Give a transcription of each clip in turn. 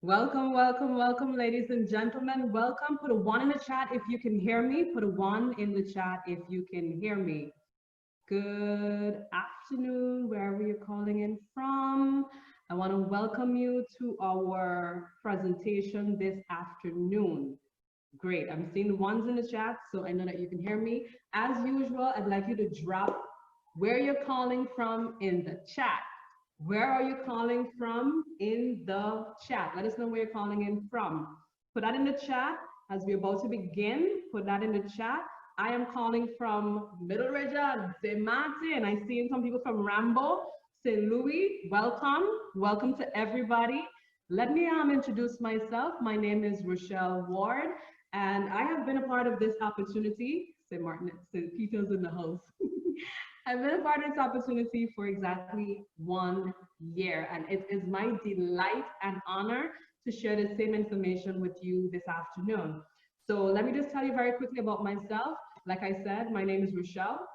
Welcome, welcome, welcome, ladies and gentlemen. Welcome. Put a one in the chat if you can hear me. Put a one in the chat if you can hear me. Good afternoon, wherever you're calling in from. I want to welcome you to our presentation this afternoon. Great. I'm seeing the ones in the chat, so I know that you can hear me. As usual, I'd like you to drop where you're calling from in the chat. Where are you calling from in the chat? Let us know where you're calling in from. Put that in the chat as we're about to begin. Put that in the chat. I am calling from Middle Region, St. Martin. I see some people from Rambo, St. Louis. Welcome. Welcome to everybody. Let me introduce myself. My name is Rochelle Ward, and I have been a part of this opportunity. St. Martin, St. Peter's in the house. I've been a part of this opportunity for exactly 1 year, and it is my delight and honor to share the same information with you this afternoon. So let me just tell you very quickly about myself. Like I said, my name is Rochelle,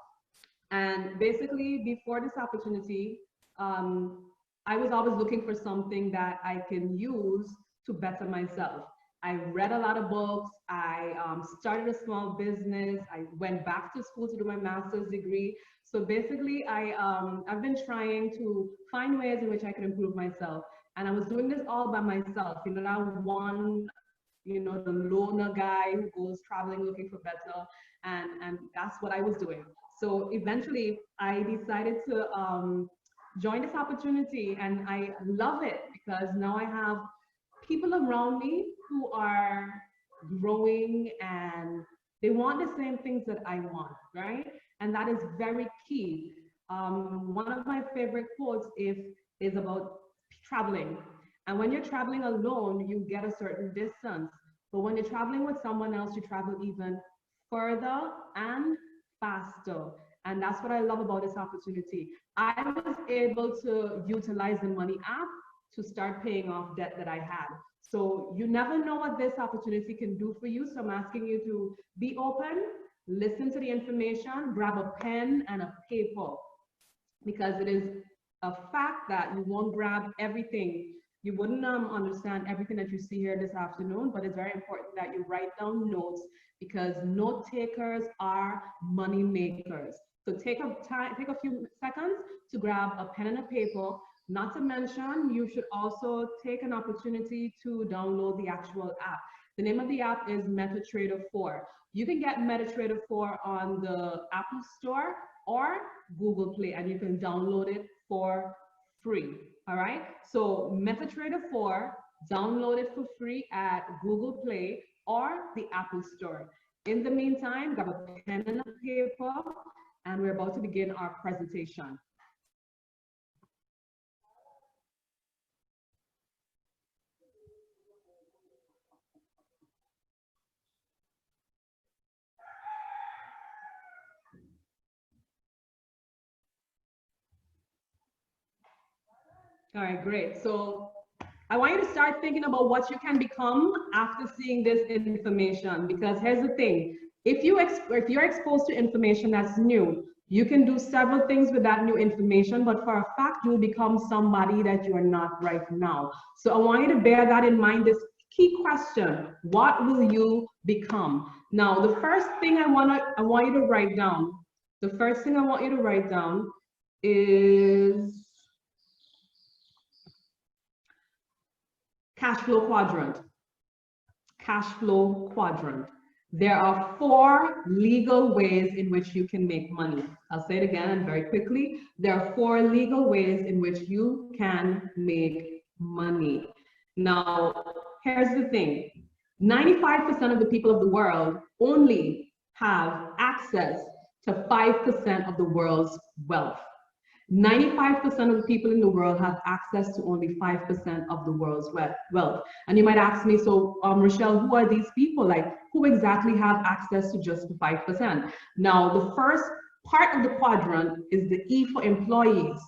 and basically before this opportunity, I was always looking for something that I can use to better myself. I read a lot of books. I started a small business. I went back to school to do my master's degree. So basically, I've been trying to find ways in which I can improve myself. And I was doing this all by myself. You know, that one, the loner guy who goes traveling looking for better. And that's what I was doing. So eventually, I decided to join this opportunity. And I love it because now I have people around me who are growing and they want the same things that I want, right? And that is very key. One of my favorite quotes is about traveling. And when you're traveling alone, you get a certain distance. But when you're traveling with someone else, you travel even further and faster. And that's what I love about this opportunity. I was able to utilize the Money app to start paying off debt that I had. So you never know what this opportunity can do for you. So I'm asking you to be open, listen to the information, grab a pen and a paper, because it is a fact that you won't grab everything. You wouldn't understand everything that you see here this afternoon, but it's very important that you write down notes, because note takers are money makers. So take a few seconds to grab a pen and a paper. Not to mention, you should also take an opportunity to download the actual app. The name of the app is MetaTrader 4. You can get MetaTrader 4 on the Apple Store or Google Play, and you can download it for free. All right. So MetaTrader 4, download it for free at Google Play or the Apple Store. In the meantime, grab a pen and a paper, and we're about to begin our presentation. All right, great. So I want you to start thinking about what you can become after seeing this information, because here's the thing. If you're exposed to information that's new, you can do several things with that new information, but for a fact, you'll become somebody that you are not right now. So I want you to bear that in mind, this key question: what will you become? Now, the first thing I want you to write down, the first thing I want you to write down is cash flow quadrant. Cash flow quadrant. There are 4 legal ways in which you can make money. I'll say it again and very quickly. There are 4 legal ways in which you can make money. Now, here's the thing. 95% of the people of the world only have access to 5% of the world's wealth. 95% of the people in the world have access to only 5% of the world's wealth. And you might ask me, so Rochelle, who are these people? Like, who exactly have access to just the 5%? Now, the first part of the quadrant is the E for employees.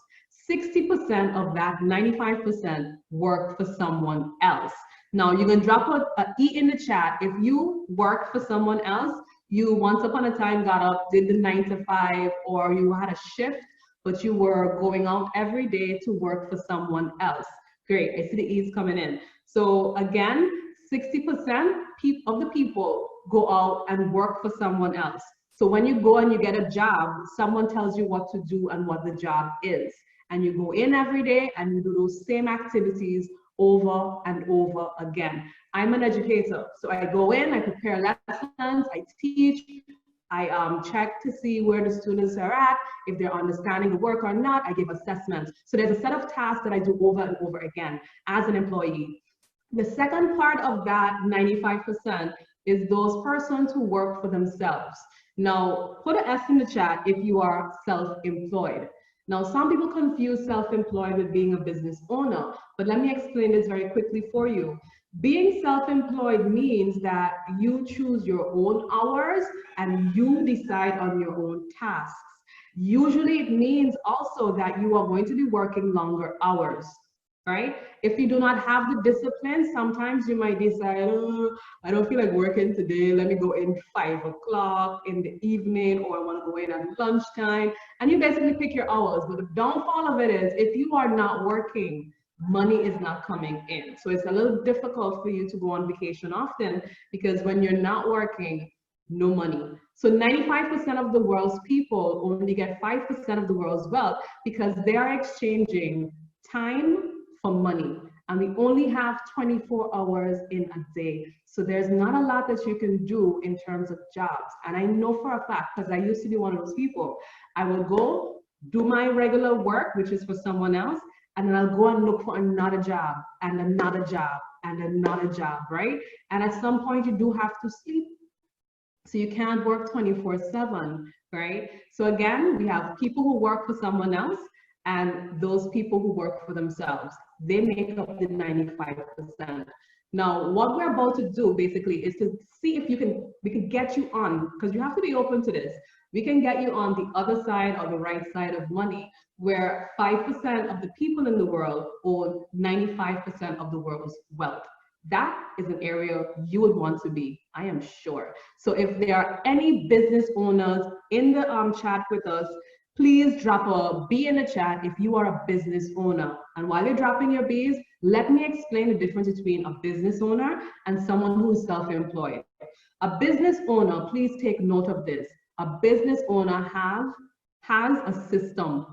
60% of that 95% work for someone else. Now, you can drop a E in the chat if you work for someone else. You once upon a time got up, did the 9 to 5, or you had a shift, but you were going out every day to work for someone else. Great, I see the E's coming in. So again, 60% of the people go out and work for someone else. So when you go and you get a job, someone tells you what to do and what the job is. And you go in every day and you do those same activities over and over again. I'm an educator, so I go in, I prepare lessons, I teach, I check to see where the students are at, if they're understanding the work or not, I give assessments. So there's a set of tasks that I do over and over again as an employee. The second part of that 95% is those persons who work for themselves. Now, put an S in the chat if you are self-employed. Now, some people confuse self-employed with being a business owner, but let me explain this very quickly for you. Being self-employed means that you choose your own hours and you decide on your own tasks. Usually it means also that you are going to be working longer hours, right? If you do not have the discipline, sometimes you might decide, oh, I don't feel like working today. Let me go in 5 o'clock in the evening, or I want to go in at lunchtime. And you basically pick your hours. But the downfall of it is if you are not working, money is not coming in. So it's a little difficult for you to go on vacation often because when you're not working, no money. So 95% of the world's people only get 5% of the world's wealth because they are exchanging time for money. And we only have 24 hours in a day. So there's not a lot that you can do in terms of jobs. And I know for a fact, because I used to be one of those people, I will go do my regular work, which is for someone else, and then I'll go and look for another job and another job and another job, right? And at some point you do have to sleep. So you can't work 24/7, right? So again, we have people who work for someone else and those people who work for themselves. They make up the 95%. Now, what we're about to do basically is to see if we can get you on, because you have to be open to this. We can get you on the other side or the right side of money, where 5% of the people in the world own 95% of the world's wealth. That is an area you would want to be, I am sure. So if there are any business owners in the chat with us, please drop a B in the chat if you are a business owner. And while you're dropping your B's, let me explain the difference between a business owner and someone who is self-employed. A business owner, please take note of this. A business owner has a system,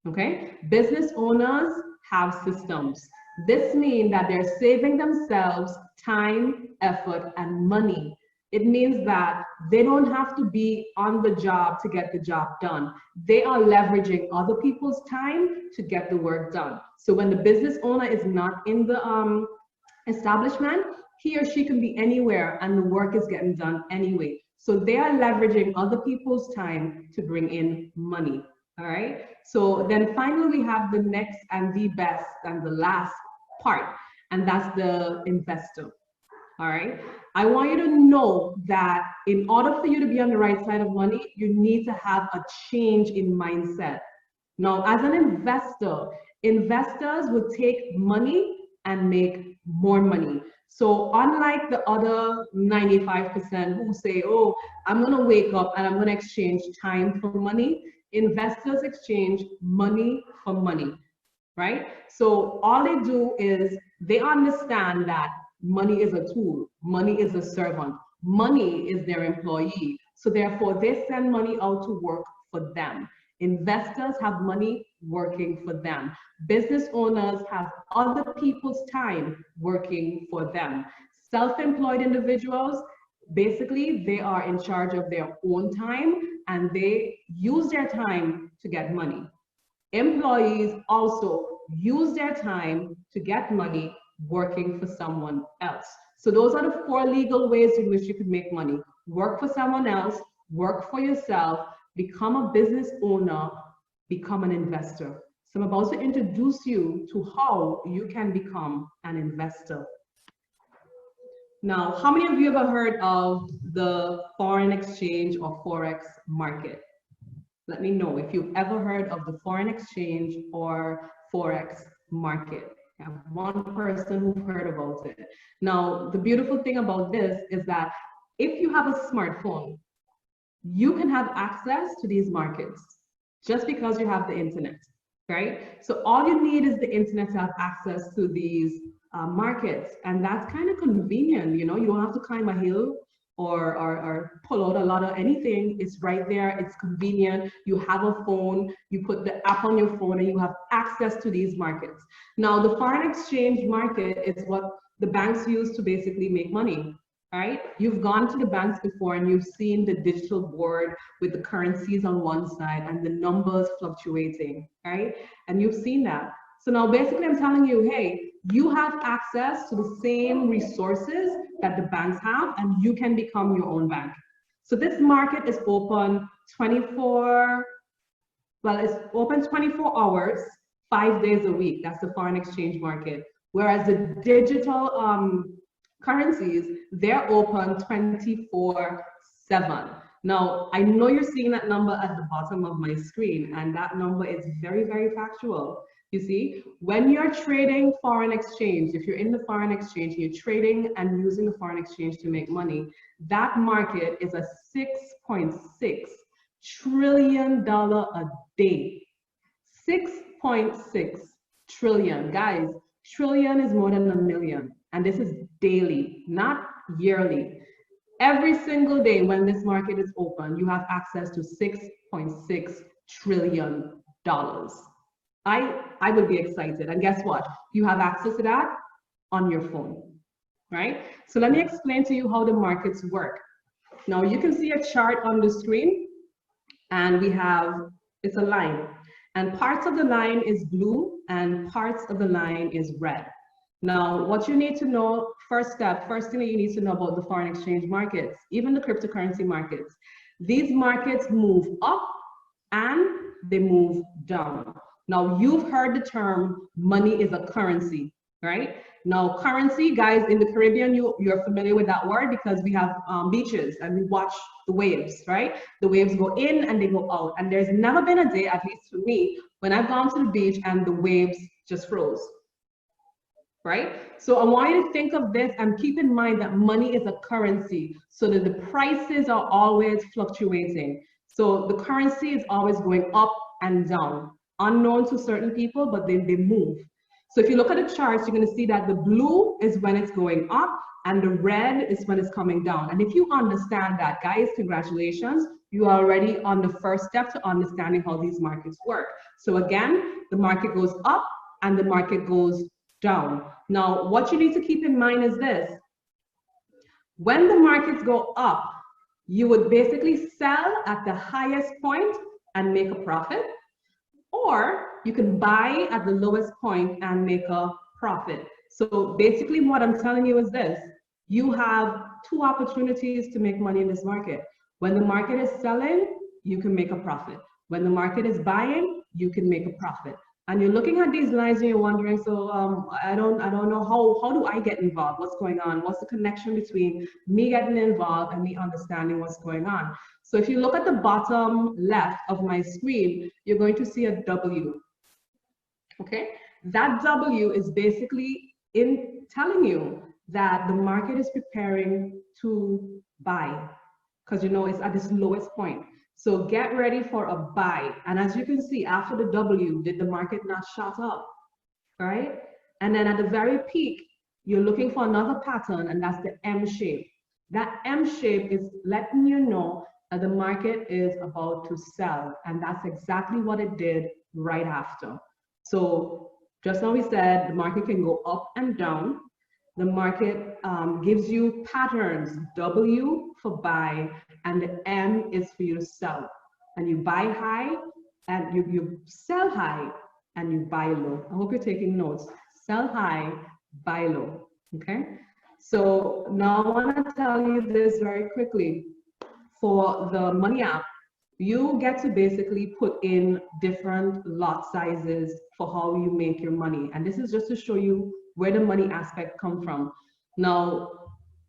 okay? Business owners have systems. This means that they're saving themselves time, effort, and money. It means that they don't have to be on the job to get the job done. They are leveraging other people's time to get the work done. So when the business owner is not in the establishment, he or she can be anywhere and the work is getting done anyway. So they are leveraging other people's time to bring in money. All right. So then finally, we have the next and the best and the last part, and that's the investor. All right. I want you to know that in order for you to be on the right side of money, you need to have a change in mindset. Now, as an investor, investors would take money and make more money. So unlike the other 95% who say, oh, I'm going to wake up and I'm going to exchange time for money, investors exchange money for money, right? So all they do is they understand that money is a tool, money is a servant, money is their employee. So therefore, they send money out to work for them. Investors have money working for them. Business owners have other people's time working for them. Self-employed individuals, basically, they are in charge of their own time and they use their time to get money. Employees also use their time to get money working for someone else. So those are the 4 legal ways in which you could make money. Work for someone else, work for yourself, become a business owner, become an investor. So I'm about to introduce you to how you can become an investor. Now, how many of you ever heard of the foreign exchange or Forex market? Let me know if you've ever heard of the foreign exchange or Forex market. I have one person who've heard about it. Now, the beautiful thing about this is that if you have a smartphone, you can have access to these markets just because you have the internet, right? So all you need is the internet to have access to these markets, and that's kind of convenient. You know, you don't have to climb a hill or pull out a lot of anything. It's right there. It's convenient. You have a phone. You put the app on your phone, and you have access to these markets. Now, the foreign exchange market is what the banks use to basically make money. All right, you've gone to the banks before and you've seen the digital board with the currencies on one side and the numbers fluctuating, right? And you've seen that. So now basically I'm telling you, hey, you have access to the same resources that the banks have, and you can become your own bank. So this market is open 24, well, it's open 24 hours, 5 days a week. That's the foreign exchange market. Whereas the digital currencies, they're open 24/7. Now, I know you're seeing that number at the bottom of my screen, and that number is very, very factual. You see, when you're trading foreign exchange, if you're in the foreign exchange, you're trading and using the foreign exchange to make money, that market is a $6.6 trillion a day. 6.6 trillion. Guys, trillion is more than a million. And this is daily, not yearly. Every single day when this market is open, you have access to $6.6 trillion. I would be excited. And guess what? You have access to that on your phone, right? So let me explain to you how the markets work. Now you can see a chart on the screen, and we have, it's a line. And parts of the line is blue and parts of the line is red. Now, what you need to know, first thing that you need to know about the foreign exchange markets, even the cryptocurrency markets, these markets move up and they move down. Now, you've heard the term money is a currency, right? Now, currency, guys, in the Caribbean, you're familiar with that word because we have beaches and we watch the waves, right? The waves go in and they go out. And there's never been a day, at least for me, when I've gone to the beach and the waves just froze, right? So I want you to think of this and keep in mind that money is a currency, so that the prices are always fluctuating. So the currency is always going up and down, unknown to certain people, but they move. So if you look at the charts, you're going to see that the blue is when it's going up and the red is when it's coming down. And if you understand that, guys, congratulations, you are already on the first step to understanding how these markets work. So again, the market goes up and the market goes down. Now, what you need to keep in mind is this. When the markets go up, you would basically sell at the highest point and make a profit, or you can buy at the lowest point and make a profit. So basically what I'm telling you is this. You have two opportunities to make money in this market. When the market is selling, you can make a profit. When the market is buying, you can make a profit. And you're looking at these lines and you're wondering, so I don't know, how do I get involved? What's going on? What's the connection between me getting involved and me understanding what's going on? So if you look at the bottom left of my screen, you're going to see a W, okay? That W is basically telling you that the market is preparing to buy, because you know it's at its lowest point. So get ready for a buy. And as you can see, after the W, did the market not shot up, right? And then at the very peak, you're looking for another pattern, and that's the M shape. That M shape is letting you know that the market is about to sell. And that's exactly what it did right after. So just now we said the market can go up and down. The market gives you patterns, W for buy, and the M is for you to sell. And you buy high, and you sell high, and you buy low. I hope you're taking notes. Sell high, buy low, okay? So now I want to tell you this very quickly. For the Money app, you get to basically put in different lot sizes for how you make your money. And this is just to show you where the money aspect comes from. Now,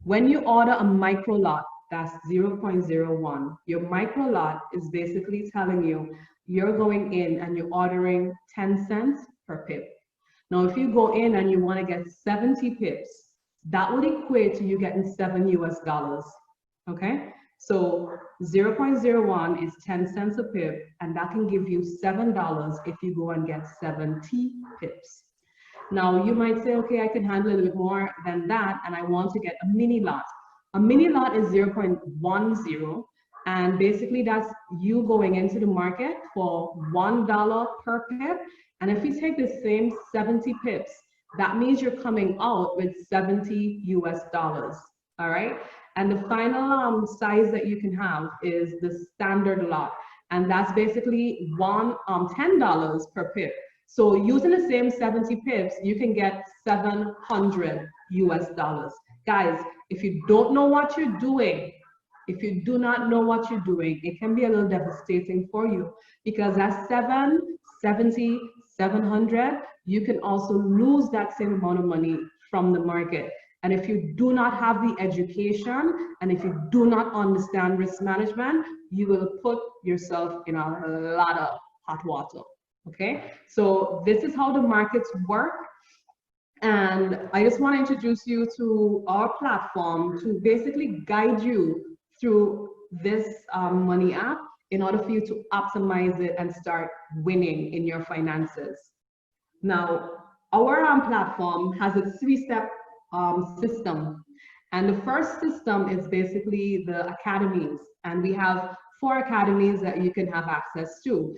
when you order a micro lot, that's 0.01, your micro lot is basically telling you you're going in and you're ordering 10 cents per pip. Now, if you go in and you want to get 70 pips, that would equate to you getting $7 US, okay? So 0.01 is 10 cents a pip, and that can give you $7 if you go and get 70 pips. Now you might say, okay, I can handle a little bit more than that, and I want to get a mini lot. A mini lot is 0.10, and basically that's you going into the market for $1 per pip. And if you take the same 70 pips, that means you're coming out with 70 US dollars. All right. And the final size that you can have is the standard lot. And that's basically $10 per pip. So using the same 70 pips, you can get 700 US dollars. Guys, if you don't know what you're doing, if you do not know what you're doing, it can be a little devastating for you, because at 770, 700, you can also lose that same amount of money from the market. And if you do not have the education, and if you do not understand risk management, you will put yourself in a lot of hot water. Okay, so this is how the markets work. And I just want to introduce you to our platform to basically guide you through this money app in order for you to optimize it and start winning in your finances. Now, our platform has a three-step system. And the first system is basically the academies. And we have 4 academies that you can have access to.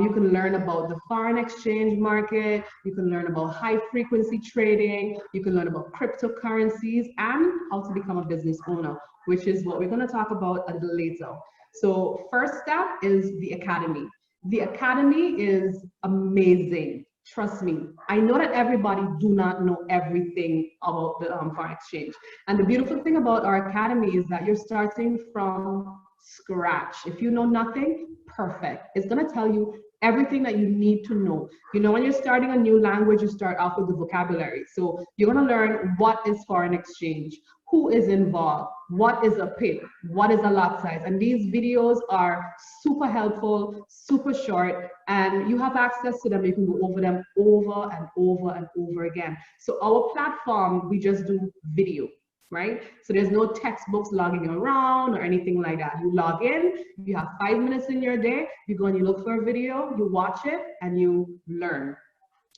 You can learn about the foreign exchange market, you can learn about high frequency trading, you can learn about cryptocurrencies, and how to become a business owner, which is what we're going to talk about a little later. So first step is the academy. The academy is amazing. Trust me, I know that everybody do not know everything about the foreign exchange. And the beautiful thing about our academy is that you're starting from scratch. If you know nothing, perfect. It's going to tell you everything that you need to know. You know, when you're starting a new language, you start off with the vocabulary. So you're going to learn what is foreign exchange, who is involved, what is a pip, what is a lot size. And these videos are super helpful, super short, and you have access to them. You can go over them over and over and over again. So our platform, we just do video, right? So there's no textbooks logging around or anything like that. You log in, you have 5 minutes in your day, you go and you look for a video, you watch it, and you learn.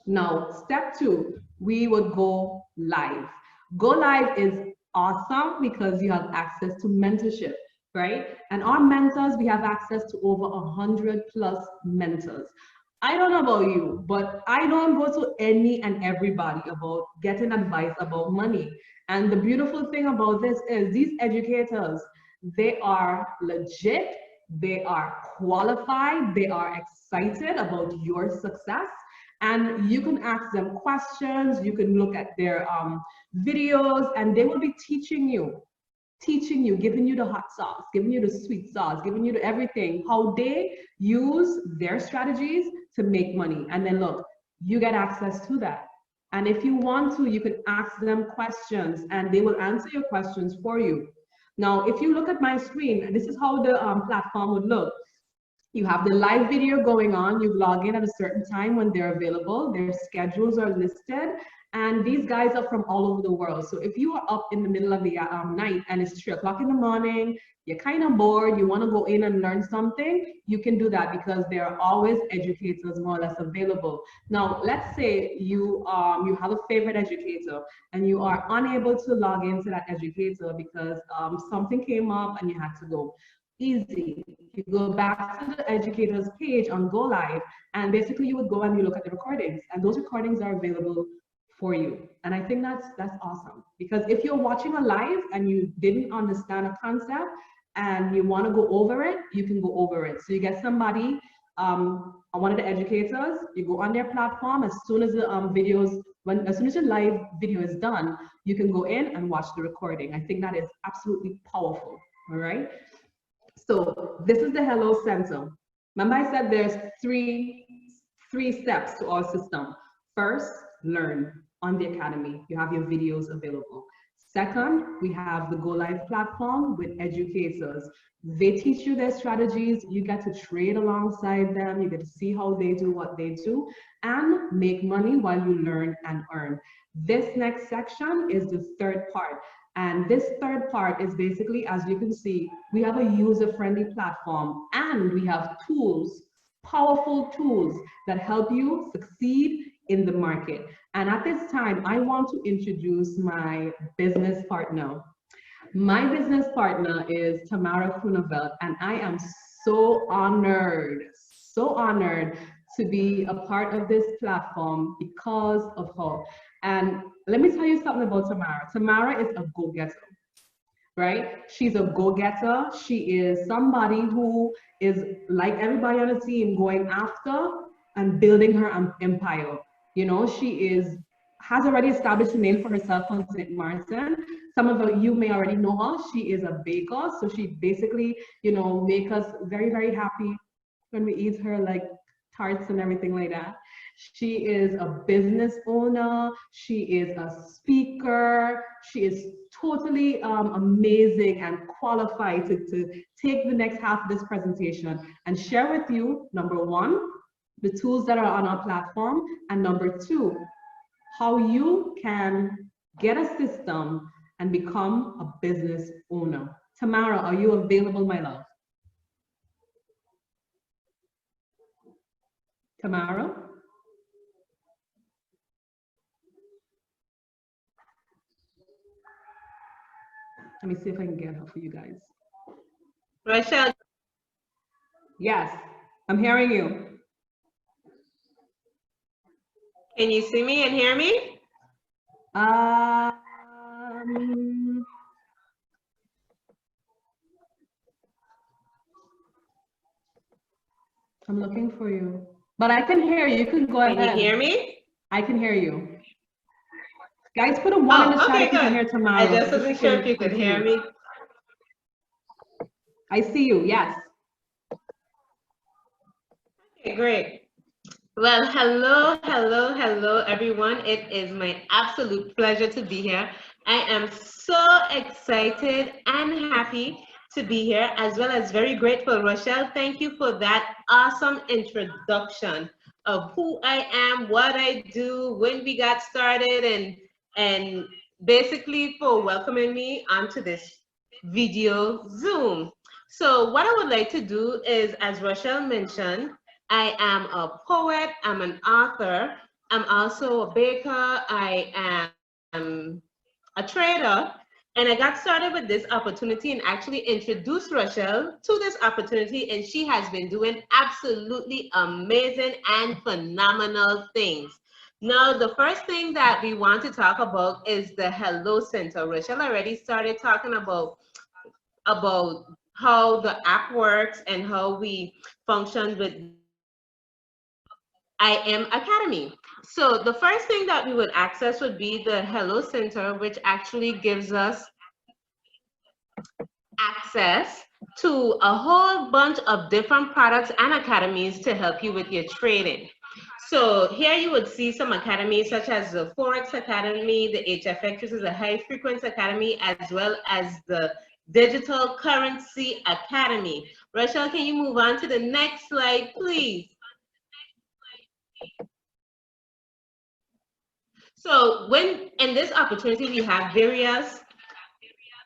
Now, step 2, we would go live. Go live is awesome because you have access to mentorship, right? And our mentors, we have access to over 100+ mentors. I don't know about you, but I don't go to any and everybody about getting advice about money. And the beautiful thing about this is these educators, they are legit, they are qualified, they are excited about your success. And you can ask them questions, you can look at their videos, and they will be teaching you, giving you the hot sauce, giving you the sweet sauce, giving you the everything, how they use their strategies to make money. And then look, you get access to that. And if you want to, you can ask them questions and they will answer your questions for you. Now, if you look at my screen, this is how the platform would look. You have the live video going on, you log in at a certain time when they're available, their schedules are listed, and these guys are from all over the world. So if you are up in the middle of the night and it's 3 o'clock in the morning, you're kind of bored, you want to go in and learn something, you can do that because there are always educators more or less available. Now, let's say you have a favorite educator and you are unable to log into that educator because something came up and you had to go. Easy. You go back to the educator's page on Go Live, and basically you would go and you look at the recordings, and those recordings are available for you. And I think that's awesome, because if you're watching a live and you didn't understand a concept and you want to go over it, you can go over it. So you get somebody, one of the educators, you go on their platform, as soon as the as soon as your live video is done, you can go in and watch the recording. I think that is absolutely powerful. All right. So this is the Hello Center. Remember I said there's three steps to our system. First, learn on the academy. You have your videos available. Second, we have the Go Live platform with educators. They teach you their strategies. You get to trade alongside them. You get to see how they do what they do and make money while you learn and earn. This next section is the third part. And this third part is basically, as you can see, we have a user-friendly platform and we have tools, powerful tools that help you succeed in the market. And at this time, I want to introduce my business partner. My business partner is Tamara Khunavel, and I am so honored to be a part of this platform because of her. And let me tell you something about Tamara. Tamara is a go-getter, right? She's a go-getter. She is somebody who is, like everybody on the team, going after and building her empire. You know, has already established a name for herself on St. Martin. Some of you may already know her. She is a baker, so she basically, you know, make us very, very happy when we eat her like tarts and everything like that. She is a business owner. She is a speaker. She is totally amazing and qualified to take the next half of this presentation and share with you, number one, the tools that are on our platform, and number two, how you can get a system and become a business owner. Tamara, are you available, my love? Tamara? Let me see if I can get her for you guys. Rochelle. Yes, I'm hearing you. Can you see me and hear me? I'm looking for you, but I can hear you. You can go ahead. Can you hear me? I can hear you. Guys, put a one in the chat if you can hear Tamara. I just wasn't sure if you could hear me. I see you, yes. Okay, great. Well, hello, everyone. It is my absolute pleasure to be here. I am so excited and happy to be here, as well as very grateful. Rochelle, thank you for that awesome introduction of who I am, what I do, when we got started, and basically for welcoming me onto this video Zoom. So what I would like to do is, as Rochelle mentioned, I am a poet, I'm an author, I'm also a baker, I am a trader, and I got started with this opportunity and actually introduced Rochelle to this opportunity, and she has been doing absolutely amazing and phenomenal things. Now, the first thing that we want to talk about is the Hello Center. Rochelle already started talking about how the app works and how we function with I Am Academy. So the first thing that we would access would be the Hello Center, which actually gives us access to a whole bunch of different products and academies to help you with your trading. So here you would see some academies such as the Forex Academy, the HFX, which is a high frequency academy, as well as the Digital Currency Academy. Rochelle, can you move on to the next slide, please? So in this opportunity, we have various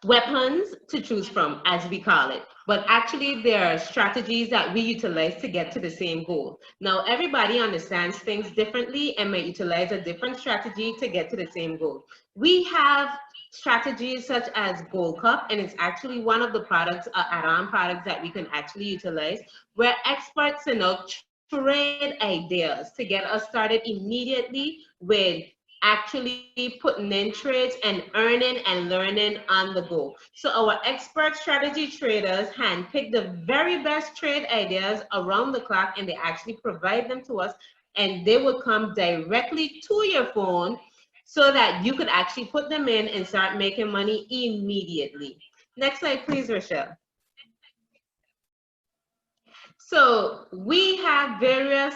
weapons to choose from, as we call it. But actually, there are strategies that we utilize to get to the same goal. Now, everybody understands things differently and may utilize a different strategy to get to the same goal. We have strategies such as Gold Cup, and it's actually one of the products, add-on products that we can actually utilize, where experts trade ideas to get us started immediately with actually putting in trades and earning and learning on the go. So our expert strategy traders handpick the very best trade ideas around the clock, and they actually provide them to us, and they will come directly to your phone so that you could actually put them in and start making money immediately. Next slide, please, Rochelle. So we have various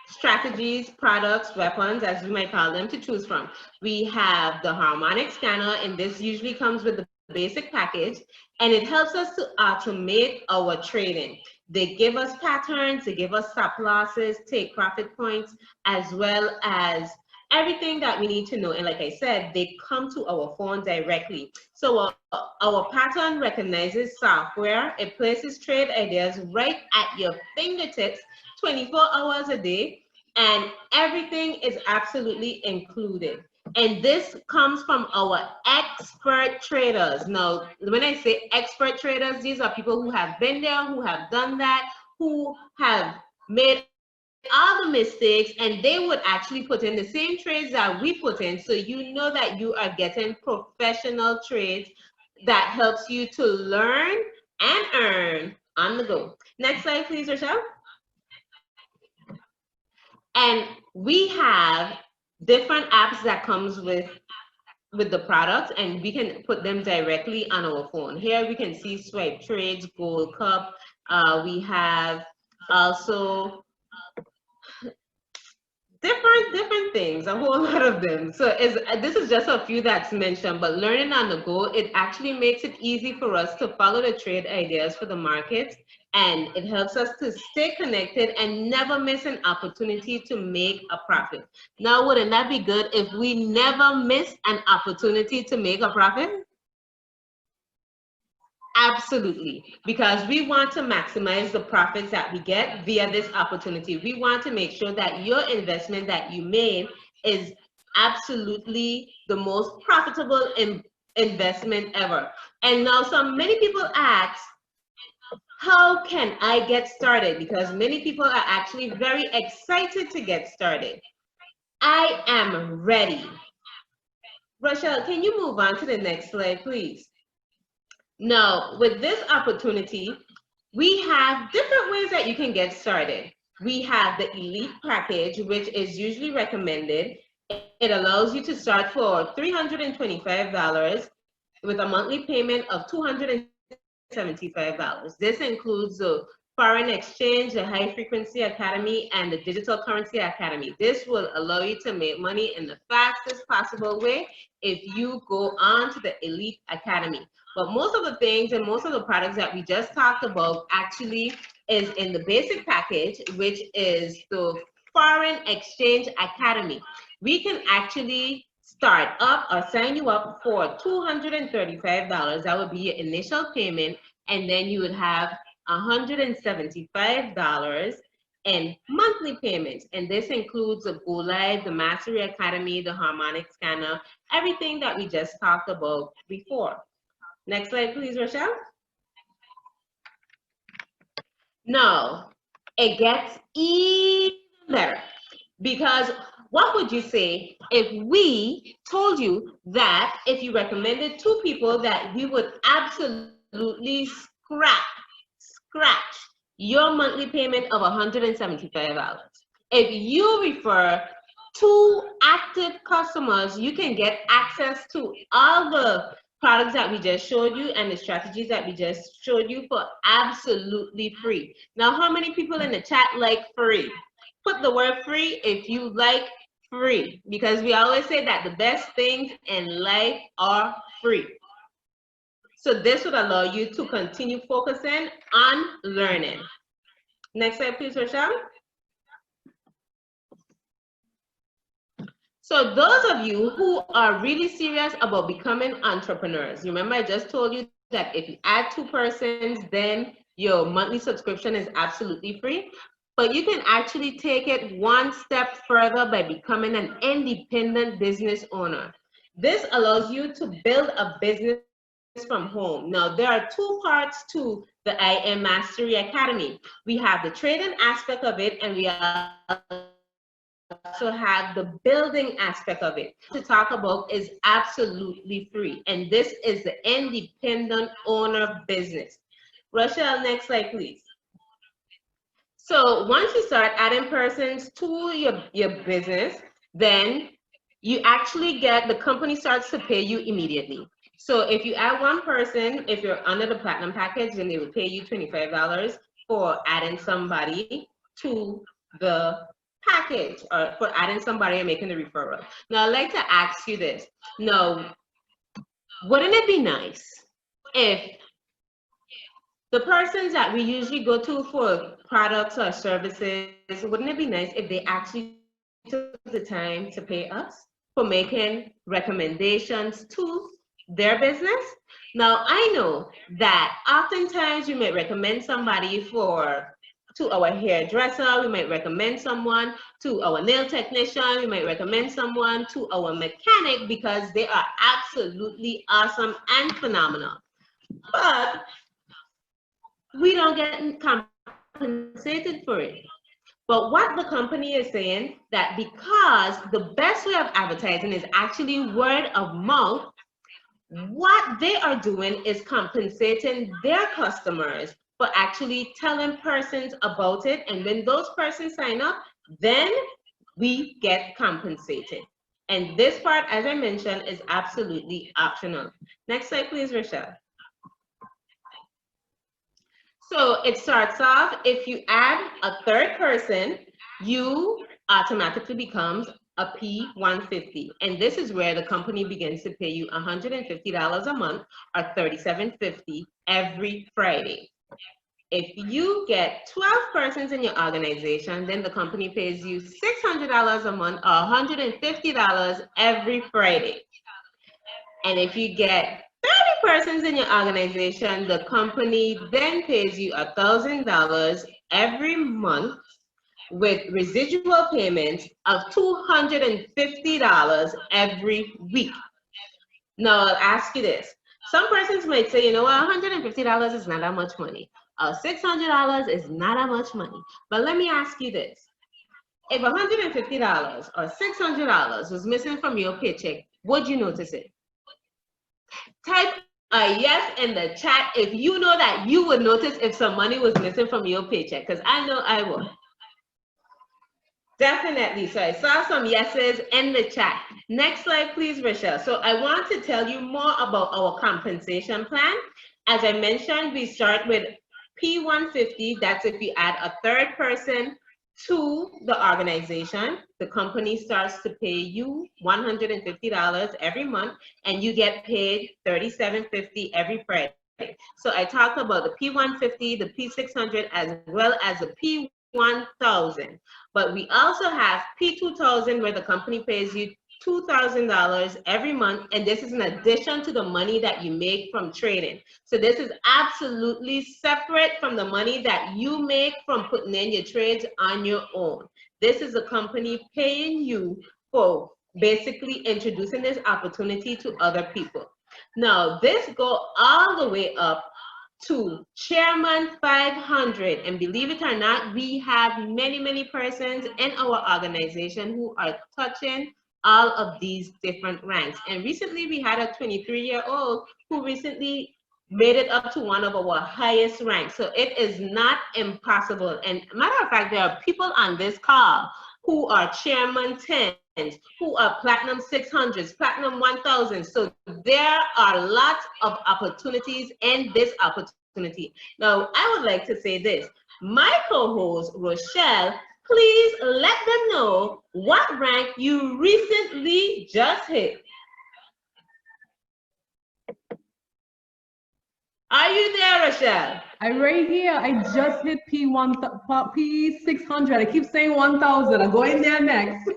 strategies, products, weapons, as we might call them, to choose from. We have the Harmonic Scanner, and this usually comes with the basic package, and it helps us to automate our trading. They give us patterns, they give us stop losses, take profit points, as well as everything that we need to know. And like I said, they come to our phone directly. So our pattern recognizes software. It places trade ideas right at your fingertips 24 hours a day, and everything is absolutely included. And this comes from our expert traders. Now, when I say expert traders, these are people who have been there, who have done that, who have made all the mistakes, and they would actually put in the same trades that we put in, so you know that you are getting professional trades that helps you to learn and earn on the go. Next slide, please, Rochelle. And we have different apps that comes with the products, and we can put them directly on our phone. Here we can see Swipe Trades, Gold Cup. We have also different things, a whole lot of them. So this is just a few that's mentioned, but learning on the go, it actually makes it easy for us to follow the trade ideas for the markets, and it helps us to stay connected and never miss an opportunity to make a profit. Now, wouldn't that be good if we never miss an opportunity to make a profit? Absolutely, because we want to maximize the profits that we get via this opportunity. We want to make sure that your investment that you made is absolutely the most profitable investment ever. And now many people ask, how can I get started? Because many people are actually very excited to get started. I am ready. Rochelle, can you move on to the next slide, please? Now, with this opportunity, we have different ways that you can get started. We have the Elite package, which is usually recommended. It allows you to start for $325 with a monthly payment of $275. This includes the Foreign Exchange, the High Frequency Academy, and the Digital Currency Academy. This will allow you to make money in the fastest possible way if you go on to the Elite Academy. But most of the things and most of the products that we just talked about actually is in the basic package, which is the Foreign Exchange Academy. We can actually start up or sign you up for $235. That would be your initial payment, and then you would have $175 in monthly payments. And this includes the Go Live, the Mastery Academy, the Harmonic Scanner, everything that we just talked about before. Next slide, please, Rochelle. Now, it gets even better, because what would you say if we told you that if you recommended 2 people that we would absolutely scratch your monthly payment of $175? If you refer 2 active customers, you can get access to all the products that we just showed you and the strategies that we just showed you for absolutely free. Now, how many people in the chat like free? Put the word free if you like free, because we always say that the best things in life are free. So this would allow you to continue focusing on learning. Next slide, please, Rochelle. So those of you who are really serious about becoming entrepreneurs, remember I just told you that if you add 2 persons, then your monthly subscription is absolutely free. But you can actually take it one step further by becoming an independent business owner. This allows you to build a business from home. Now, there are 2 parts to the IM Mastery Academy. We have the trading aspect of it, and we also have the building aspect of it. To talk about is absolutely free, and this is the independent owner business. Rochelle, next slide, please. So once you start adding persons to your business, then you actually get, the company starts to pay you immediately. So if you add 1 person, if you're under the platinum package, then they will pay you $25 for adding somebody to the package, or for adding somebody and making the referral. Now, I'd like to ask you this. Now, wouldn't it be nice if the persons that we usually go to for products or services, wouldn't it be nice if they actually took the time to pay us for making recommendations to their business. Now, I know that oftentimes we might recommend somebody to our hairdresser, we might recommend someone to our nail technician, we might recommend someone to our mechanic because they are absolutely awesome and phenomenal. But we don't get compensated for it. But what the company is saying, that because the best way of advertising is actually word of mouth, what they are doing is compensating their customers for actually telling persons about it. And when those persons sign up, then we get compensated. And this part, as I mentioned, is absolutely optional. Next slide, please, Rochelle. So it starts off, if you add a third person, you automatically becomes a P150. And this is where the company begins to pay you $150 a month or $37.50 every Friday. If you get 12 persons in your organization, then the company pays you $600 a month or $150 every Friday. And if you get 30 persons in your organization, the company then pays you $1,000 every month with residual payments of $250 every week. Now, I'll ask you this. Some persons might say, you know what, $150 is not that much money. $600 is not that much money. But let me ask you this. If $150 or $600 was missing from your paycheck, would you notice it? Type a yes in the chat if you know that you would notice if some money was missing from your paycheck, because I know I would. Definitely. So I saw some yeses in the chat. Next slide, please, Rochelle. So I want to tell you more about our compensation plan. As I mentioned, we start with P150. That's if you add a third person to the organization. The company starts to pay you $150 every month, and you get paid $37.50 every Friday. So I talked about the P150, the P600, as well as the P1000. But we also have P2000, where the company pays you $2,000 every month, and this is in addition to the money that you make from trading. So this is absolutely separate from the money that you make from putting in your trades on your own. This is a company paying you for basically introducing this opportunity to other people. Now, this goes all the way up to Chairman 500, and believe it or not, we have many persons in our organization who are touching all of these different ranks. And recently we had a 23-year-old who recently made it up to one of our highest ranks. So it is not impossible. And matter of fact, there are people on this call who are Chairman 10s, who are Platinum 600s, Platinum 1000s. So there are lots of opportunities in this opportunity. Now, I would like to say this. My co-host, Rochelle, please let them know what rank you recently just hit. Are you there, Rochelle? I'm right here. I just hit P600. I keep saying 1000. I'm going there next.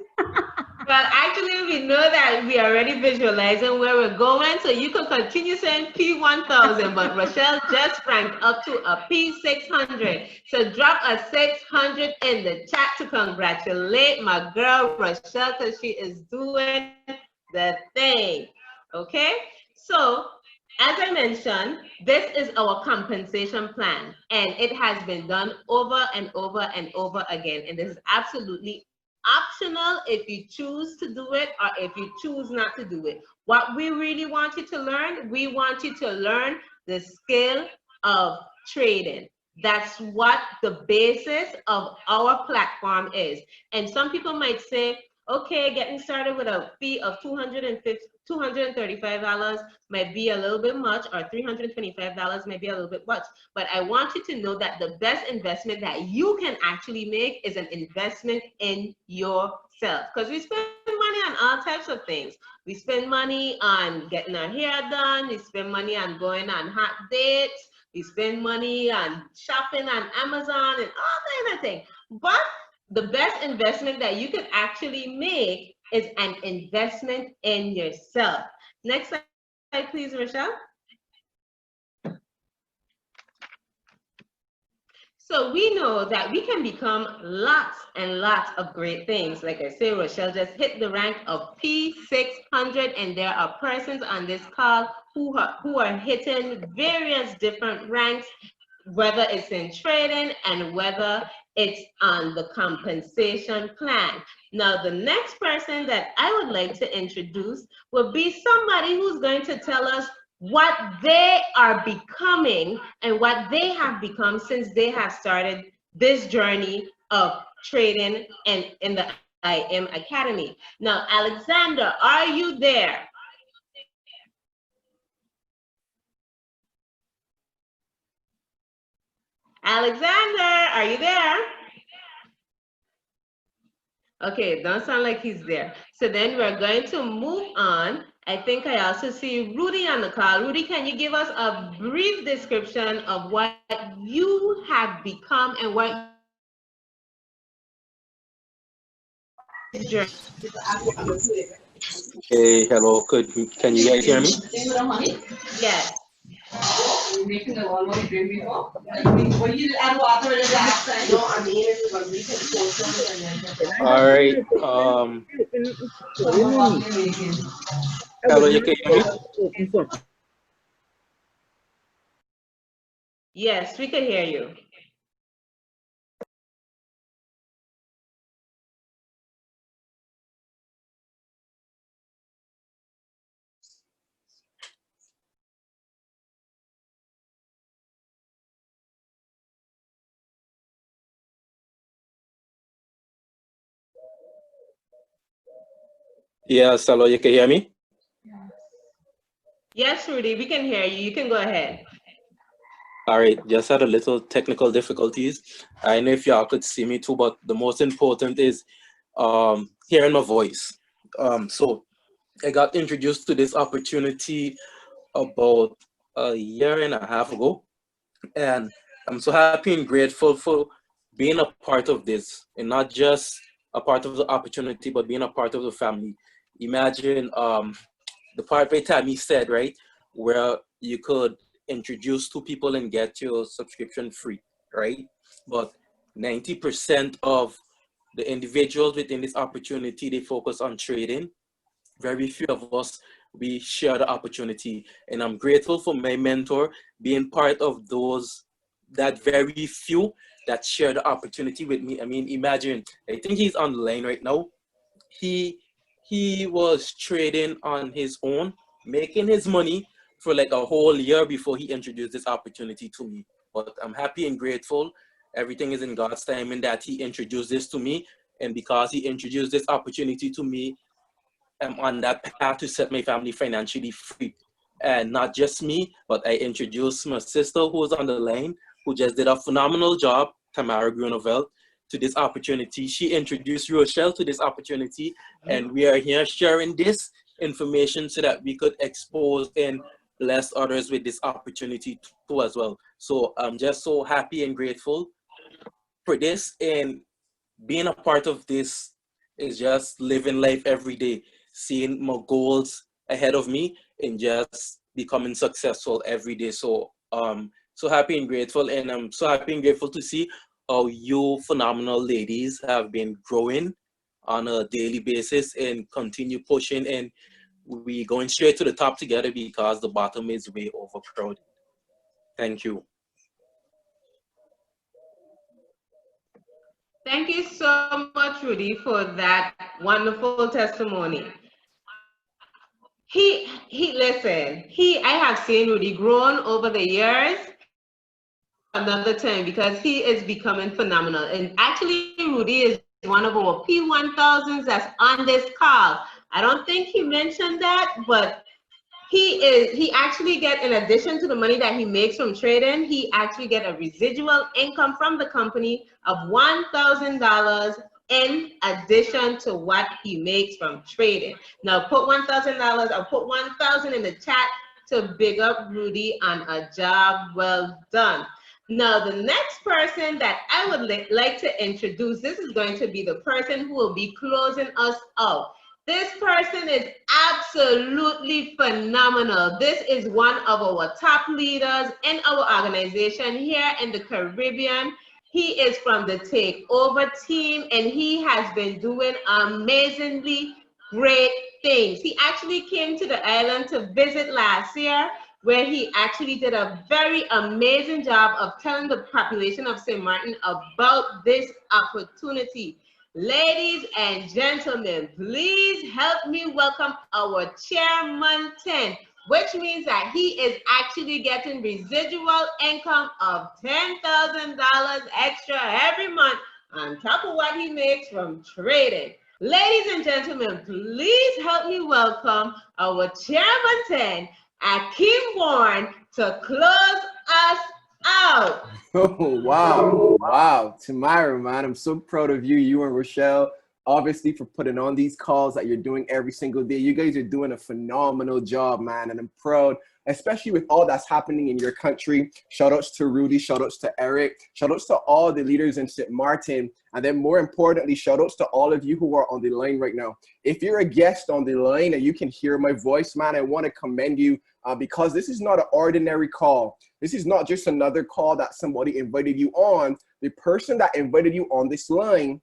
Well, actually, we know that we are already visualizing where we're going, so you can continue saying P1000, but Rochelle just ranked up to a P600. So drop a 600 in the chat to congratulate my girl Rochelle, because she is doing the thing. Okay? So, as I mentioned, this is our compensation plan, and it has been done over and over and over again, and this is absolutely optional if you choose to do it or if you choose not to do it. What we really want you to learn, we want you to learn the skill of trading. That's what the basis of our platform is. And some people might say, okay, getting started with a fee of $235 might be a little bit much, or $325 might be a little bit much. But I want you to know that the best investment that you can actually make is an investment in yourself. Because we spend money on all types of things. We spend money on getting our hair done. We spend money on going on hot dates. We spend money on shopping on Amazon and all kinds of things. But the best investment that you can actually make is an investment in yourself. Next slide, please, Rochelle. So we know that we can become lots and lots of great things. Like I say, Rochelle just hit the rank of P600, and there are persons on this call who are hitting various different ranks, whether it's in trading and whether it's on the compensation plan. Now, the next person that I would like to introduce will be somebody who's going to tell us what they are becoming and what they have become since they have started this journey of trading and in the IM Academy. Now, Alexander, are you there? Alexander, are you there? Okay, don't sound like he's there. So then we're going to move on. I think I also see Rudy on the call. Rudy, can you give us a brief description of what you have become and what Hey, hello. Can you guys hear me? Yes. All right. Hello, you can hear me? Yes, we can hear you. Yes, hello, you can hear me? Yes, Rudy, we can hear you. You can go ahead. All right, just had a little technical difficulties. I know if y'all could see me too, but the most important is hearing my voice. So I got introduced to this opportunity about a year and a half ago, and I'm so happy and grateful for being a part of this, and not just a part of the opportunity, but being a part of the family. Imagine the part where Tammy said, right, where you could introduce two people and get your subscription free, right? But 90% of the individuals within this opportunity, they focus on trading. Very few of us, we share the opportunity. And I'm grateful for my mentor being part of those, that very few that share the opportunity with me. I mean, imagine, I think he's on the line right now. He was trading on his own, making his money for like a whole year before he introduced this opportunity to me. But I'm happy and grateful. Everything is in God's time, and that he introduced this to me. And because he introduced this opportunity to me, I'm on that path to set my family financially free. And not just me, but I introduced my sister who was on the line, who just did a phenomenal job, Tamara Khunavel, to this opportunity. She introduced Rochelle to this opportunity, and we are here sharing this information so that we could expose and bless others with this opportunity too as well. So I'm just so happy and grateful for this, and being a part of this is just living life every day, seeing my goals ahead of me and just becoming successful every day. So so happy and grateful, and I'm so happy and grateful to see how you phenomenal ladies have been growing on a daily basis and continue pushing, and we going straight to the top together because the bottom is way overcrowded. Thank you. Thank you so much, Rudy, for that wonderful testimony. Listen, I have seen Rudy grown over the years another time because he is becoming phenomenal. And actually, Rudy is one of our P1000s that's on this call. I don't think he mentioned that, but he actually get, in addition to the money that he makes from trading, he actually get a residual income from the company of $1,000 in addition to what he makes from trading. Now put $1,000, I'll put 1,000 in the chat to big up Rudy on a job well done. Now, the next person that I would like to introduce, this is going to be the person who will be closing us out. This person is absolutely phenomenal. This is one of our top leaders in our organization here in the Caribbean. He is from the Takeover team, and he has been doing amazingly great things. He actually came to the island to visit last year, where he actually did a very amazing job of telling the population of St. Martin about this opportunity. Ladies and gentlemen, please help me welcome our Chairman 10, which means that he is actually getting residual income of $10,000 extra every month on top of what he makes from trading. Ladies and gentlemen, please help me welcome our Chairman 10, Akeem Warren, to close us out. Oh, wow. Wow. Tamara, man, I'm so proud of you. You and Rochelle, obviously, for putting on these calls that you're doing every single day. You guys are doing a phenomenal job, man. And I'm proud, especially with all that's happening in your country. Shout outs to Rudy. Shout outs to Eric. Shout outs to all the leaders in St. Martin. And then more importantly, shout outs to all of you who are on the line right now. If you're a guest on the line and you can hear my voice, man, I want to commend you because this is not an ordinary call. This is not just another call that somebody invited you on. The person that invited you on this line,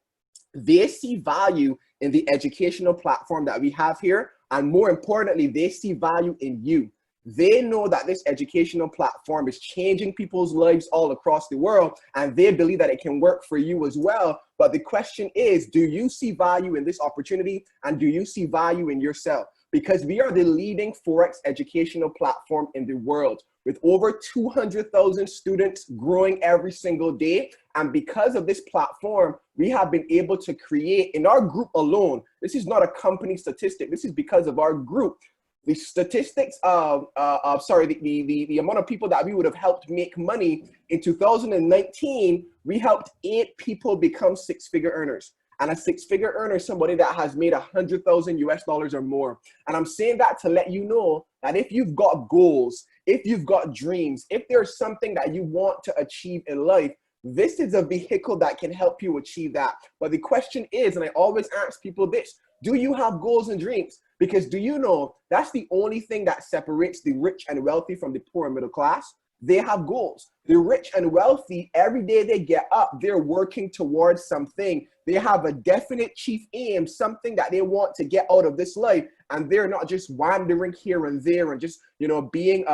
they see value in the educational platform that we have here. And more importantly, they see value in you. They know that this educational platform is changing people's lives all across the world, and they believe that it can work for you as well. But the question is, do you see value in this opportunity, and do you see value in yourself? Because we are the leading Forex educational platform in the world, with over 200,000 students growing every single day. And because of this platform, we have been able to create, in our group alone, this is not a company statistic, this is because of our group. The statistics of, the amount of people that we would have helped make money in 2019, we helped 8 people become 6-figure earners. And a 6-figure earner is somebody that has made $100,000 US or more. And I'm saying that to let you know that if you've got goals, if you've got dreams, if there's something that you want to achieve in life, this is a vehicle that can help you achieve that. But the question is, and I always ask people this, do you have goals and dreams? Because do you know that's the only thing that separates the rich and wealthy from the poor and middle class? They have goals. The rich and wealthy, every day they get up, they're working towards something. They have a definite chief aim, something that they want to get out of this life. And they're not just wandering here and there and just, being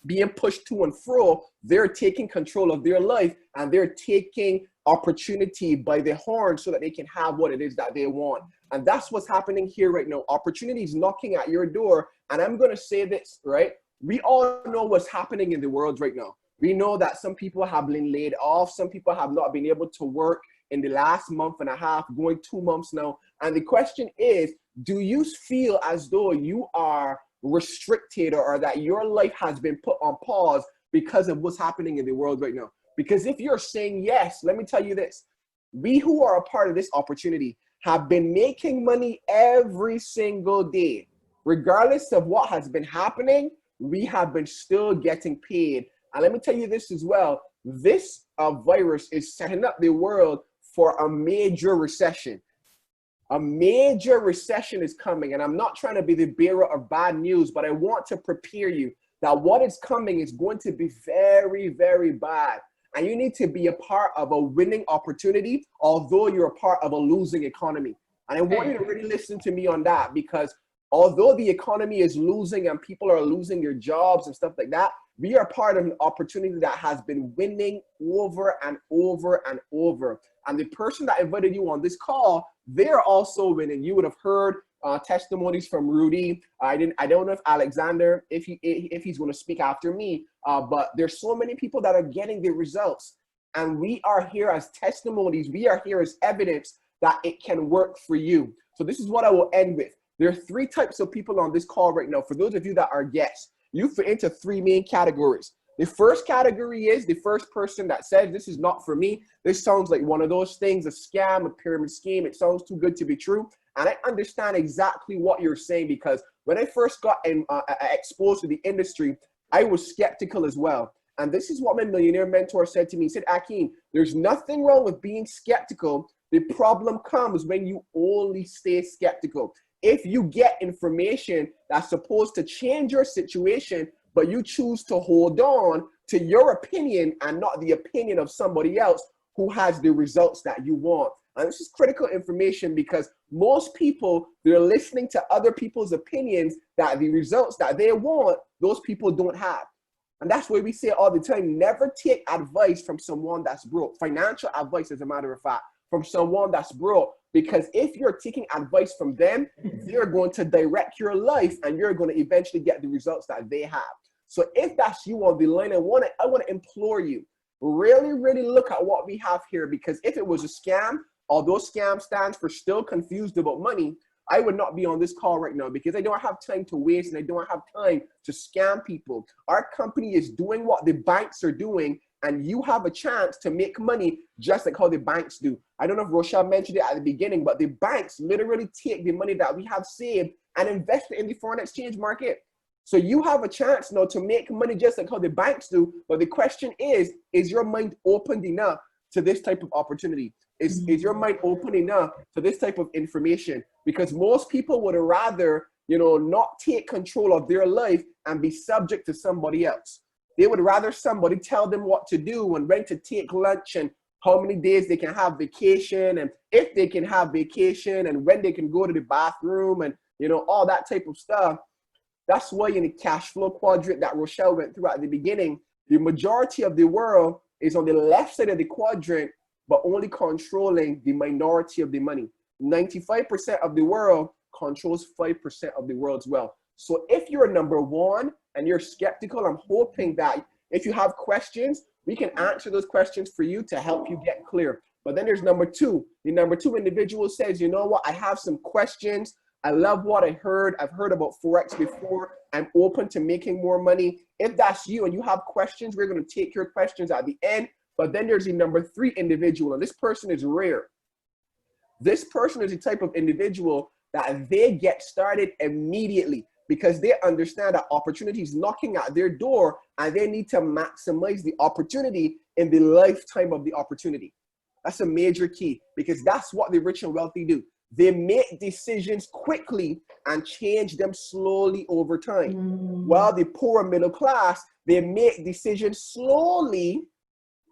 being pushed to and fro. They're taking control of their life, and they're taking opportunity by the horn so that they can have what it is that they want. And that's what's happening here right now. Opportunity is knocking at your door. And I'm going to say this, right? We all know what's happening in the world right now. We know that some people have been laid off. Some people have not been able to work in the last month and a half, going 2 months now. And the question is, do you feel as though you are restricted, or that your life has been put on pause because of what's happening in the world right now? Because if you're saying yes, let me tell you this. We who are a part of this opportunity have been making money every single day. Regardless of what has been happening, we have been still getting paid. And let me tell you this as well. This virus is setting up the world for a major recession. A major recession is coming. And I'm not trying to be the bearer of bad news, but I want to prepare you that what is coming is going to be very, very bad. And you need to be a part of a winning opportunity, although you're a part of a losing economy. And I want you to really listen to me on that, because although the economy is losing and people are losing their jobs and stuff like that, we are part of an opportunity that has been winning over and over and over. And the person that invited you on this call, they're also winning. You would have heard testimonies from Rudy. I don't know if Alexander, if he's going to speak after me, but there's so many people that are getting the results. And we are here as testimonies. We are here as evidence that it can work for you. So this is what I will end with. There are 3 types of people on this call right now. For those of you that are guests, you fit into 3 main categories. The first category is the first person that says, this is not for me. This sounds like one of those things, a scam, a pyramid scheme. It sounds too good to be true. And I understand exactly what you're saying, because when I first got exposed to the industry, I was skeptical as well. And this is what my millionaire mentor said to me. He said, Akeem, there's nothing wrong with being skeptical. The problem comes when you only stay skeptical. If you get information that's supposed to change your situation, but you choose to hold on to your opinion and not the opinion of somebody else who has the results that you want. And this is critical information because most people, they're listening to other people's opinions that the results that they want, those people don't have. And that's why we say all the time, never take advice from someone that's broke. Financial advice, as a matter of fact, from someone that's broke. Because if you're taking advice from them, they're going to direct your life and you're going to eventually get the results that they have. So if that's you on the line, I want to implore you, really, really look at what we have here. Because if it was a scam, although scam stands for still confused about money, I would not be on this call right now because I don't have time to waste and I don't have time to scam people. Our company is doing what the banks are doing, and you have a chance to make money just like how the banks do. I don't know if Rochelle mentioned it at the beginning, but the banks literally take the money that we have saved and invest it in the foreign exchange market. So you have a chance now to make money just like how the banks do. But the question is your mind opened enough to this type of opportunity? Is your mind open enough to this type of information? Because most people would rather, not take control of their life and be subject to somebody else. They would rather somebody tell them what to do and when to take lunch and how many days they can have vacation and if they can have vacation and when they can go to the bathroom and, all that type of stuff. That's why in the cash flow quadrant that Rochelle went through at the beginning, the majority of the world is on the left side of the quadrant, but only controlling the minority of the money. 95% of the world controls 5% of the world's wealth. So if you're number one and you're skeptical, I'm hoping that if you have questions, we can answer those questions for you to help you get clear. But then there's number two. The number two individual says, you know what, I have some questions. I love what I heard. I've heard about Forex before. I'm open to making more money. If that's you and you have questions, we're going to take your questions at the end. But then there's the number three individual, and this person is rare. This person is the type of individual that they get started immediately because they understand that opportunity is knocking at their door and they need to maximize the opportunity in the lifetime of the opportunity. That's a major key because that's what the rich and wealthy do. They make decisions quickly and change them slowly over time. While the poor middle class, they make decisions slowly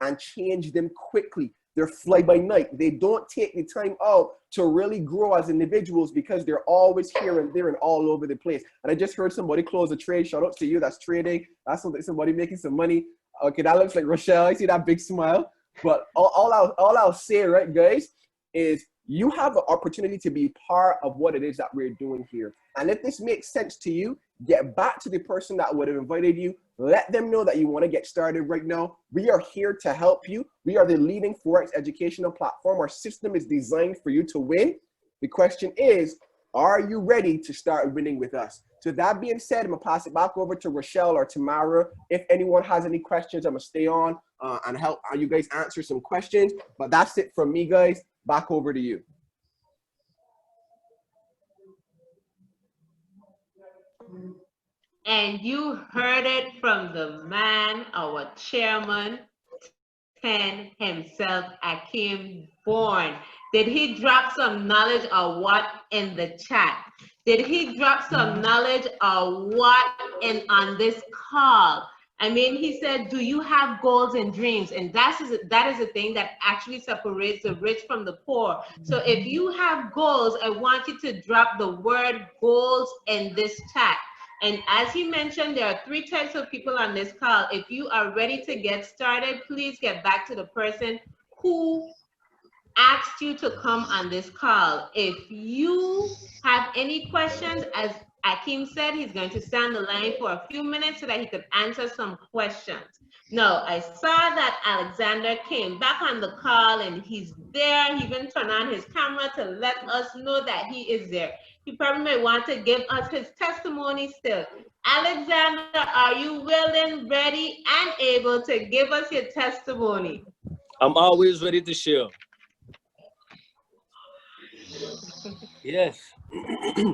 and change them quickly. They're fly by night. They don't take the time out to really grow as individuals because they're always here and there and all over the place. And I just heard somebody close a trade. Shout out to you that's trading. That's somebody making some money. Okay, that looks like Rochelle. I see that big smile. But all I'll say, right, guys, is you have the opportunity to be part of what it is that we're doing here. And if this makes sense to you, get back to the person that would have invited you. Let them know that you want to get started right now. We are here to help you. We are the leading Forex educational platform. Our system is designed for you to win. The question is, are you ready to start winning with us? So that being said, I'm going to pass it back over to Rochelle or Tamara. If anyone has any questions, I'm going to stay on and help you guys answer some questions. But that's it from me, guys. Back over to you. And you heard it from the man, our chairman, 10 himself, Akeem Bourne. Did he drop some knowledge or what in the chat? Did he drop some knowledge or what on this call? I mean, he said, do you have goals and dreams? And that is the thing that actually separates the rich from the poor. So if you have goals, I want you to drop the word goals in this chat. And as he mentioned, there are three types of people on this call. If you are ready to get started, please get back to the person who asked you to come on this call. If you have any questions, as Akeem said, he's going to stand the line for a few minutes so that he could answer some questions. No, I saw that Alexander came back on the call and he's there. He even turned on his camera to let us know that he is there. He probably may want to give us his testimony still. Alexander, are you willing, ready, and able to give us your testimony? I'm always ready to share. Yes.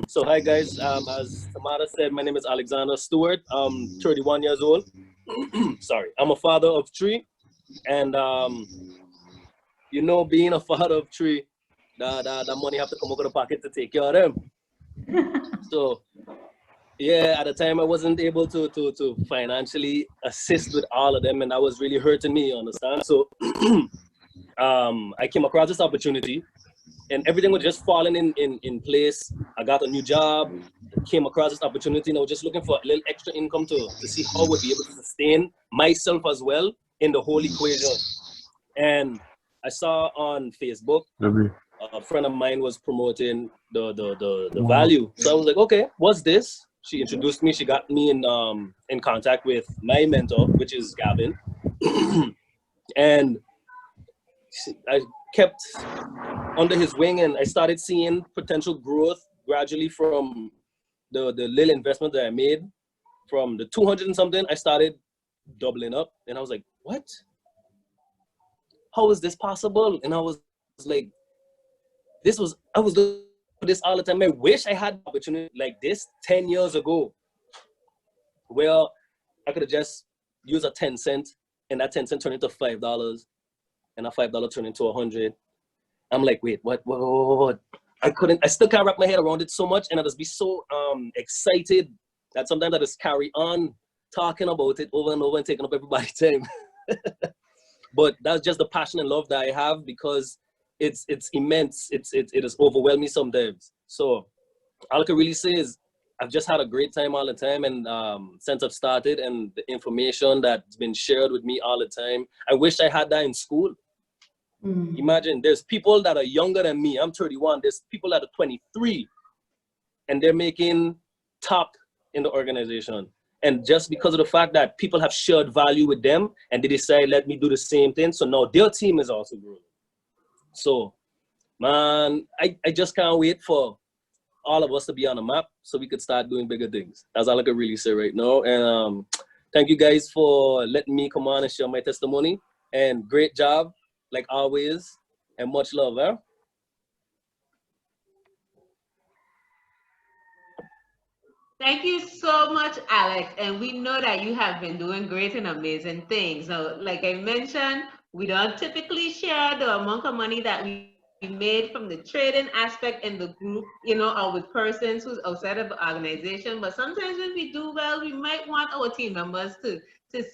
So hi guys, as Tamara said, my name is Alexander Stewart. I'm 31 years old. sorry, I'm a father of 3, and you know, being a father of 3, the money have to come out of the pocket to take care of them. So yeah, at the time I wasn't able to financially assist with all of them, and that was really hurting me, you understand? So I came across this opportunity, and everything was just falling in place. I got a new job, came across this opportunity, and I was just looking for a little extra income to see how I would be able to sustain myself as well in the whole equation. And I saw on Facebook, a friend of mine was promoting the value. So I was like, okay, what's this? She introduced me. She got me in contact with my mentor, which is Gavin. And I kept under his wing, and I started seeing potential growth gradually from the little investment that I made. From the 200 and something, I started doubling up, and I was like, what? How is this possible? And I was like, I was doing this all the time. I wish I had an opportunity like this 10 years ago, where I could have just used a 10 cent, and that 10 cent turned into $5, and that $5 turned into 100. I'm like, wait, what? I still can't wrap my head around it so much, and I just be so excited that sometimes I just carry on talking about it over and over and taking up everybody's time. But that's just the passion and love that I have, because it's immense. It is overwhelming sometimes. So all I can really say is I've just had a great time all the time, and since I've started, and the information that's been shared with me all the time, I wish I had that in school. Imagine, there's people that are younger than me. I'm 31. There's people that are 23, and they're making top in the organization. And just because of the fact that people have shared value with them, and they decide, let me do the same thing. So now their team is also growing. So, man, I just can't wait for all of us to be on the map so we could start doing bigger things. That's all I can really say right now. And thank you guys for letting me come on and share my testimony. And great job, like always, and much love, huh? Thank you so much, Alex. And we know that you have been doing great and amazing things. So, like I mentioned, we don't typically share the amount of money that we made from the trading aspect in the group, you know, or with persons who's outside of the organization. But sometimes when we do well, we might want our team members to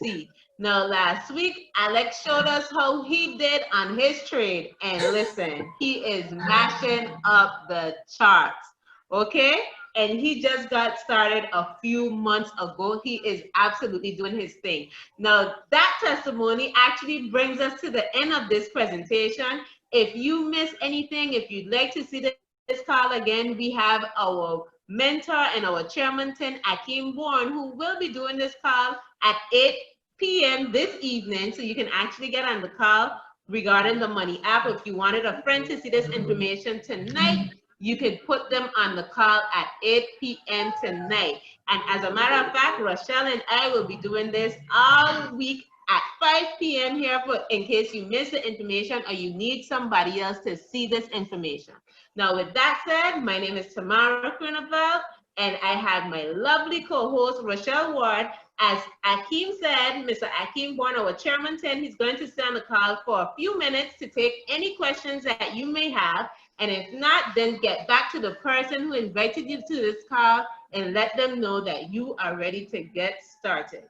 see. Now, last week, Alex showed us how he did on his trade. And listen, he is mashing up the charts, okay? And he just got started a few months ago. He is absolutely doing his thing. Now, that testimony actually brings us to the end of this presentation. If you miss anything, if you'd like to see this call again, we have our mentor and our chairman, Akeem Bourne, who will be doing this call at 8 p.m. this evening. So you can actually get on the call regarding the Money app. If you wanted a friend to see this information tonight, you can put them on the call at 8 p.m. tonight. And as a matter of fact, Rochelle and I will be doing this all week at 5 p.m. here in case you miss the information or you need somebody else to see this information. Now, with that said, my name is Tamara Khunavel, and I have my lovely co-host, Rochelle Ward. As Akeem said, Mr. Akeem Bourne, our chairman, he's going to stay on the call for a few minutes to take any questions that you may have. And if not, then get back to the person who invited you to this call and let them know that you are ready to get started.